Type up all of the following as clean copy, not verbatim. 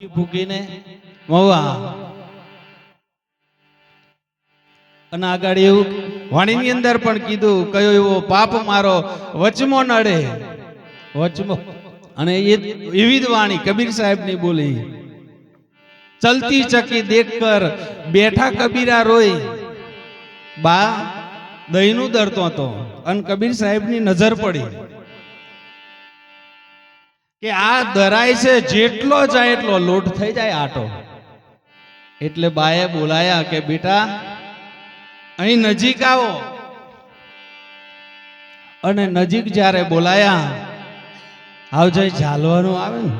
ફૂકીને મવા અને આગળ એવું વાણીની અંદર પણ કીધું કયો એવો પાપ મારો વચમો નડે વચમો અને એવી જ વાણી કબીર સાહેબની બોલી ચલતી ચકી દેખકર બેઠા કબીરા રોય બા દહીંનું દરતો હતો અને કબીર સાહેબની નજર પડી કે આ દરાય છે જેટલો જાય એટલો લોટ થઈ જાય આટો એટલે બાએ બોલાયા કે બેટા અહીં નજીક આવો અને નજીક જ્યારે બોલાયા આવજે ઝાલવાનું આવે ને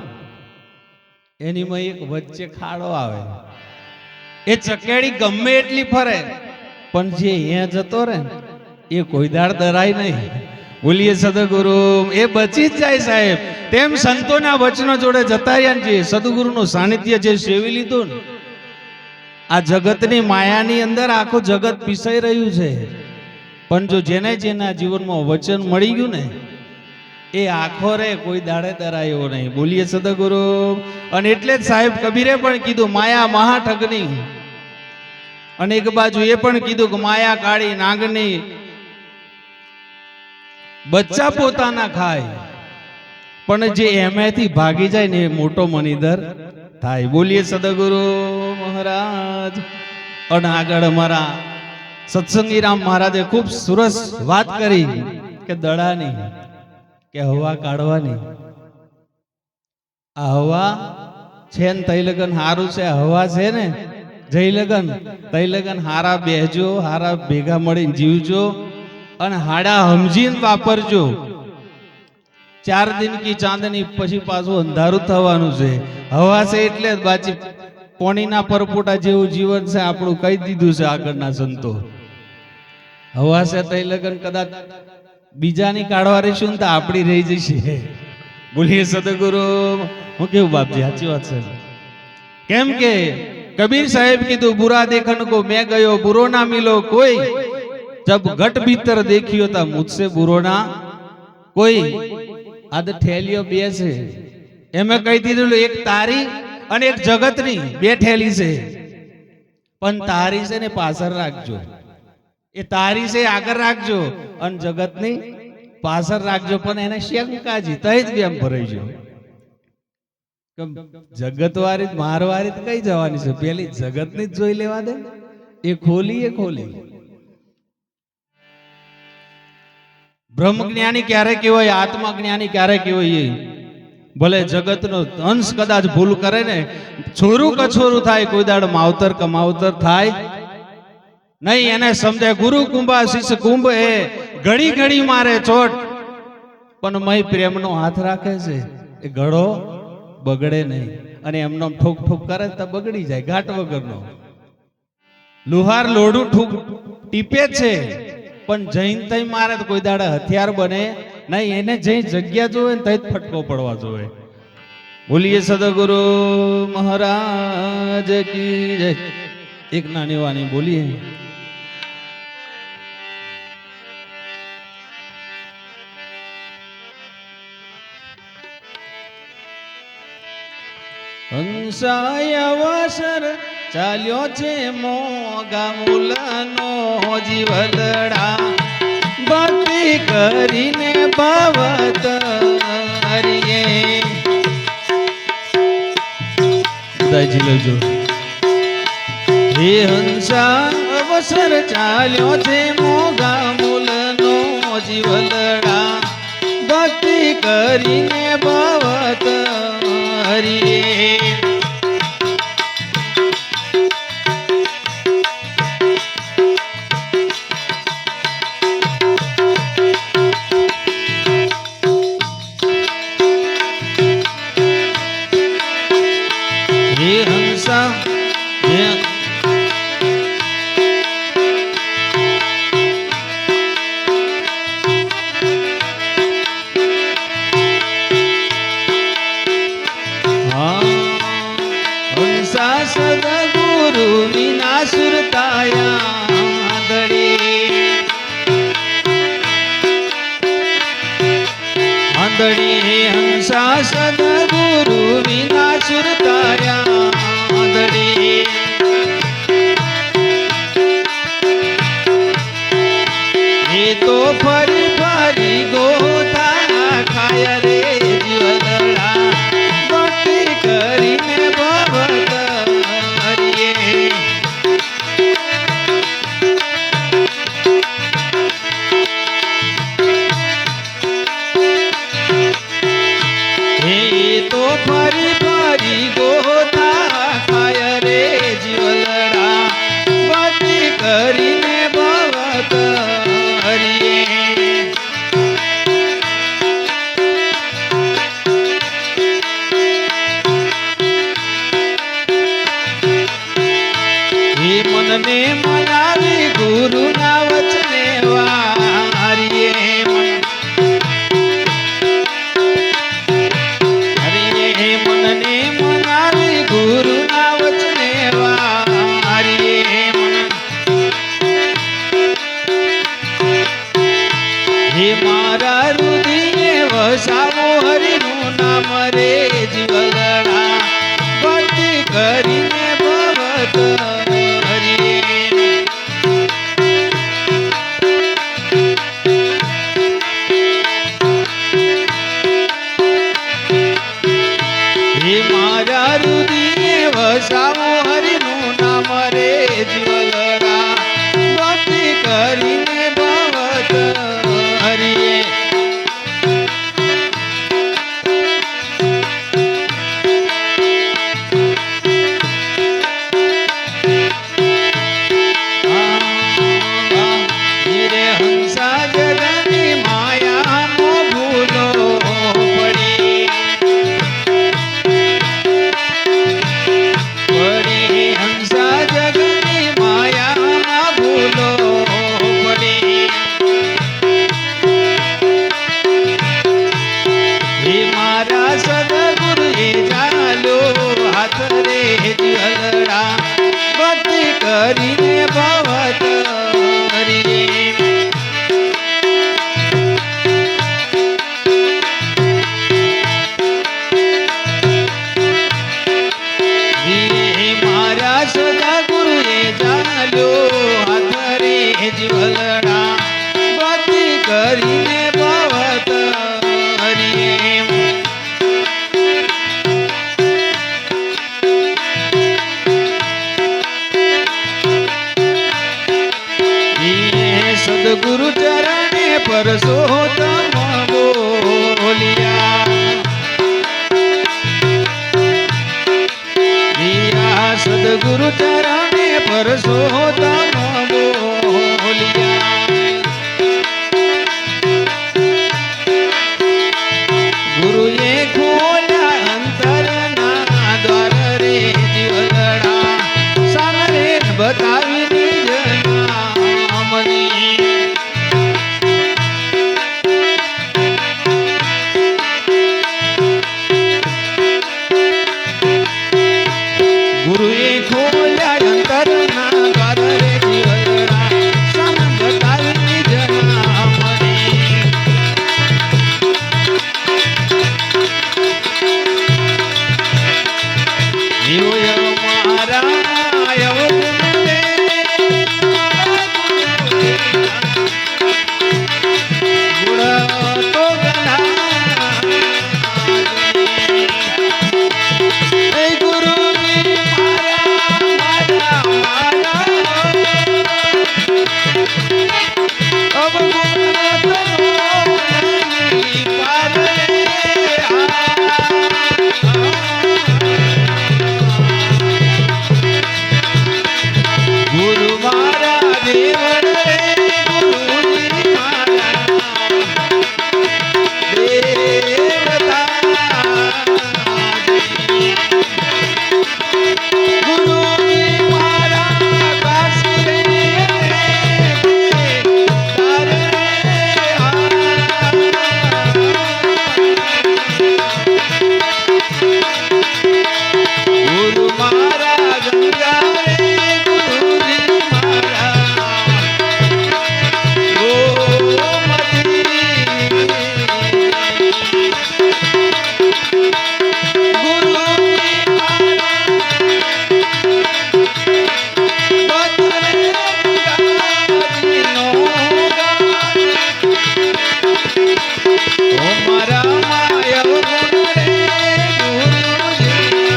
એનીમાં એક વચ્ચે ખાડો આવે એ ચકેડી ગમે એટલી ફરે પણ જે અહીંયા જતો રહે એ કોઈ દાડ દરાય નહીં. બોલીએ સદગુરુ એ બચી જ જાય સાહેબ. તેમ સંતોના વચનો જોડે જતા રહ્યા છે. સદગુરુનું સાનિધ્ય જે સેવી લીધું ને આ જગતની માયાની અંદર આખું જગત પીસાઈ રહ્યું છે પણ જો જેને જેના જીવનમાં વચન મળી ગયું ને એ આખો રે કોઈ દાડે દરાયો નહીં. બોલીએ સદગુરુ. અને એટલે જ સાહેબ કબીરે પણ કીધું માયા મહાઠગની અને એક બાજુ એ પણ કીધું કે માયા કાળી નાગની બચ્ચા પોતાના ખાય પણ જે એમાંથી ભાગી જાય ને એ મોટો મનીધર થાય. બોલીએ સદગુરુ મહારાજ. અને આગળ અમારા સત્સંગી રામ મહારાજે ખૂબ સરસ વાત કરી કે દડાની કે હવા કાઢવાની. આ હવા છે ને તઈ લગન હારું છે. હવા છે ને જઈ લગન તઈ લગન હારા બેહજો, હારા ભેગા મળીને જીવજો અને હાડા સમજીને વાપરજો. 4 દિન કી ચાંદની પછી પાછું અંધારું થવાનું છે. હવા છે એટલે જ બાજી પોણીના પરપોટા જેવું જીવન છે આપણું કહી દીધું છે આગળના સંતો. હવા છે તઈ લગન કદાચ બીજાની કાઢવા રહીશું ને તો આપણી રહી જશે. બોલીએ સદગુરુ. હું કેવું બાપજી સાચી વાત છે. કેમ કે કબીર સાહેબ કીધું બુરા દેખન કો મેં ગયો બુરો ના મિલો કોઈ જબ ઘટ ભીતર દેખ્યો તા મુझसे બુરો ના કોઈ. આદ ઠેલીઓ બે છે એમે કહી દીધું એક તારી અને એક જગતની બે ઠેલી છે પણ તારી છે ને પાછળ રાખજો. એ તારી છે આગળ રાખજો અને જગતની પાછળ રાખજો પણ એને શંકાજી તઈ જ બેમ ભરાઈ ગયો. જગત વાળી મારવારી કઈ જવાની છે પેલી જગતની જ જોઈ લેવા દે. એ ખોલી બ્રહ્મ જ્ઞાની ક્યારે કહેવાય, આત્મા જ્ઞાની ક્યારે કહેવાય. ભલે જગતનો અંશ કદાચ ભૂલ કરે ને છોરું કછોરું થાય કોઈ દાડ માવતર કમાવતર થાય નહીં. એને સમજે ગુરુ કુંભા શિષ્ય કુંભ એ ઘડી ઘડી મારે ચોટ પણ મય પ્રેમનો હાથ રાખે છે એ ઘડો બગડે નહીં. અને એમનો ઠોક ઠોક કરે તો બગડી જાય ઘાટ વગરનો. લુહાર લોઢું ઠૂક ટીપે છે પણ જૈન તઈ મારે તો કોઈ દાડે હથિયાર બને નહીં. એને જઈ જગ્યા જોવે ને તઈ જ ફટકો પડવા જોવે. બોલીએ સદગુરુ મહારાજ કી જય. એક નાની વાની બોલીએ. હંસાય અવસર ચાલ્યો છે મોગા મૂલનો જીવલડા ભક્તિ કરીને ભવત હરિયે. દાજી લેજો. હે હંસા અવસર ચાલ્યો છે મોગા મૂલનો જીવલડા ભક્તિ કરીને ભવત હરિયે. સદગુરુ વિના સુરતાયા દડી આંધળી હંસા સદગુરુ વિના સુરતાયા હે મારા રુદિયે વસાવો હરિનું નામ રે જ્વલરા ભક્તિ કરીને ભવત હરિયે કરીને ભવત હરિયે મારા સદા ગુરુએ ચાલ્યો હાથ રે જ્વલડા ભક્તિ કરીને ભવત હરિયે સદગુરુ ચરણે પરસોત્તમ બોલિયા સદગુરુ ચરણે પરસોત્તમ બોલિયા ગુરુએ ખોલ્યા અંતરના દ્વાર રે જ્વલડા સામરે બતાવી નિજના મની ગુરુએ ખોલ્યા અંતરના દ્વાર રે જ્વલડા સામ બતાવી નિજના મની જીવય મારા યવગુણે ગુણ તો ગણા એ ગુરુજી મારા અબ ગુણ તો નહીં પાર રે ગુરુ મારા દેવન રે ગુરુજી મારા દેવતા ગુરુજી મારા કાશી રે તાર રે ગુરુ મારા ગંગા રે ગુરુજી મારા ગોમતી ગુરુજી મારા બતરે ગાજીનો ગાન ઓ મારા માયવ ગુણ રે ગુરુજી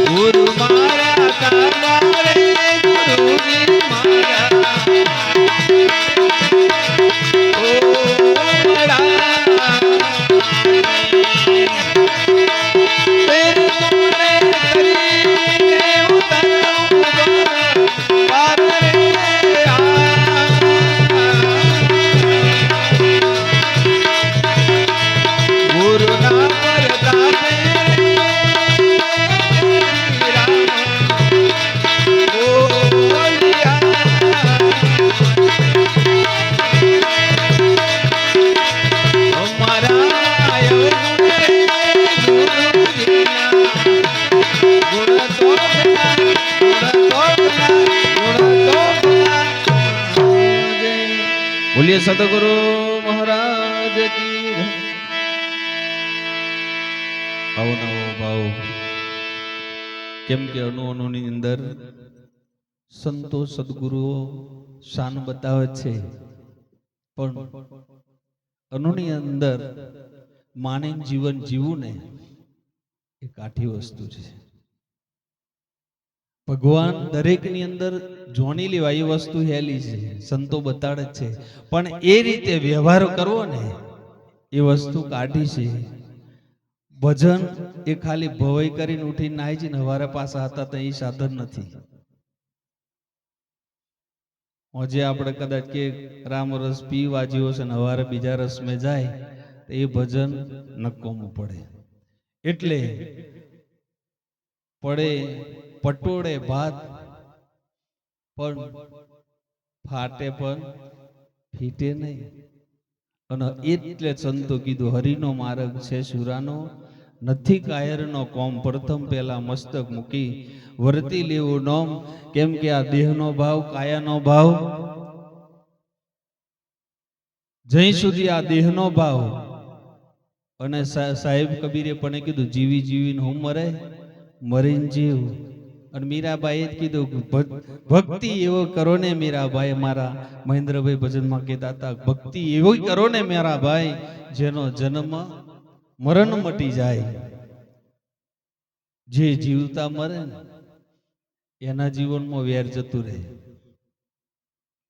ગુરુ મારા કામા રે ગુરુજી મારા ઓ મડા તેર મોરે કરીને ઉતરું પાર રે ગુરુ ના પરતાપે બોલીએ સદગુરુ મહારાજ મહારાજ કી આવો નવો ભાવ. કેમ કે અનુની અંદર સંતો સદગુરુઓ શાન બતાવે છે, પણ અનુની અંદર માને જીવન જીવવું ને એ કાઠી વસ્તુ છે. ભગવાન દરેકની અંદર જોણી લેવા એ વસ્તુ હેલી છે, સંતો બતાડે છે, પણ એ રીતે વ્યવહાર કરવો ને એ વસ્તુ કાઢી છે. ભજન એ ખાલી ભવાઈ કરીને ઉઠીને નાઈ છે ને હવારે પાછા હતા તો એ સાધન નથી. આજે આપણે કદાચ કે રામ રસ પીવા જેવો છે ને હવારે બીજા રસમાં જાય તો એ ભજન નક્કોમું પડે. એટલે પડે પટોળે ભાત પણ ફાટે પણ ફીટે નહીં. અને એટલે સંતો કીધું હરિનો માર્ગ છે સુરાનો, નથી કાયરનો કોમ, પ્રથમ પહેલા મસ્તક મૂકી વર્તી લેવું નોમ. કેમ કે આ દેહનો ભાવ કાયાનો ભાવ, જઈ સુધી આ દેહનો ભાવ. અને સાહેબ કબીરે પણ કીધું જીવી જીવીને હું મરે, મરીને જીવ. અને મીરાબાઈએ જ કીધું ભક્તિ એવો કરો ને મીરાબાઈ, મારા મહેન્દ્રભાઈ ભજનમાં કહેતા હતા ભક્તિ એવો કરો ને મારા ભાઈ જેનો જન્મ મરણ મટી જાય. જે જીવતા મરે ને એના જીવનમાં વેર જતું રહે,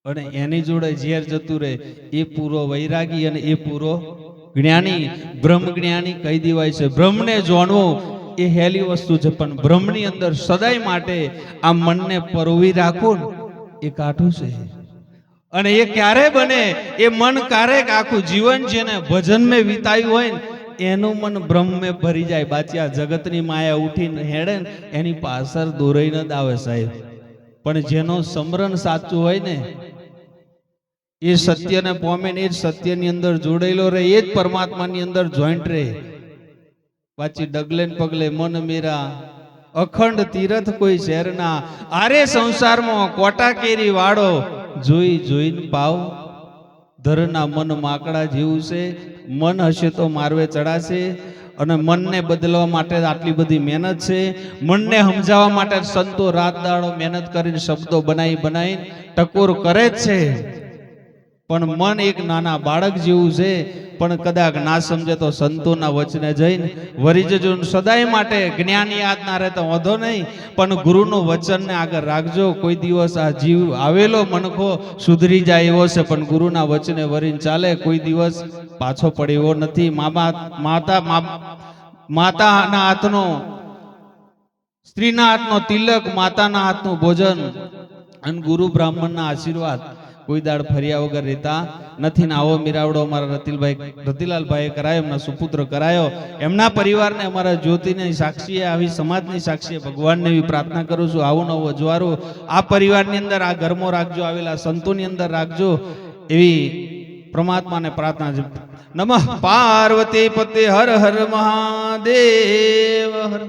અને એની જોડે ઝેર જતું રહે. એ પૂરો વૈરાગી અને એ પૂરો જ્ઞાની, બ્રહ્મ જ્ઞાની કહી દેવાય છે. બ્રહ્મને જાણવું એ હેલી વસ્તુ છે, પણ બ્રહ્મની અંદર સદાય માટે આ મનને પરોવી રાખવું એ કાઠું છે. અને એ ક્યારે બને? એ મન ક્યારેક આખું જીવન જેને ભજન મેં વિતાવ્યું હોય ને એનું મન બ્રહ્મ મેં ભરી જાય. બાકી આ જગતની માયા ઉઠીને હેડે ને એની પાછળ દોરાઈને જ આવે સાહેબ. પણ જેનો સમરણ સાચું હોય ને એ સત્યને પામે ને એ જ સત્યની અંદર જોડાયેલો રહે, એ જ પરમાત્માની અંદર જોઈન્ટ રહે. પાછી ડગલે ને પગલે મન મેરા અખંડ તીરથ કોઈ શહેરના, આરે સંસારમાં કોટા કેરી વાળો જોઈ જોઈને પાવ. ધરના મન માકડા જેવું છે, મન હશે તો મારવે ચડાશે. અને મનને બદલવા માટે આટલી બધી મહેનત છે. મનને સમજાવવા માટે સંતો રાત દાડો મહેનત કરીને શબ્દો બનાવી બનાવીને ટકોર કરે જ છે. પણ મન એક નાના બાળક જેવું છે, પણ કદાચ ના સમજે તો સંતોના વચને જઈને વરી જજો. સદાય માટે જ્ઞાન યાદ ના રહે તો વાંધો નહીં, પણ ગુરુનું વચનને આગળ રાખજો. કોઈ દિવસ આ જીવ આવેલો મનખો સુધરી જાય એવો છે, પણ ગુરુના વચને વરીને ચાલે કોઈ દિવસ પાછો પડે એવો નથી. માતાના હાથનો, સ્ત્રીના હાથનો તિલક, માતાના હાથનું ભોજન અને ગુરુ બ્રાહ્મણના આશીર્વાદ કોઈ દાડ ફર્યા વગર રહેતા નથી. ને આવો મીરાવડો અમારા રતિલાલભાઈએ કરાયો, એમના સુપુત્ર કરાયો. એમના પરિવારને અમારા જ્યોતિની સાક્ષીએ, આવી સમાજની સાક્ષીએ ભગવાનને એવી પ્રાર્થના કરું છું, આવું નવું અજવારું આ પરિવારની અંદર, આ ઘરમાં રાખજો, આવેલા સંતોની અંદર રાખજો, એવી પરમાત્માને પ્રાર્થના છે. નમઃ પાર્વતી પતે હર હર મહાદેવ હર.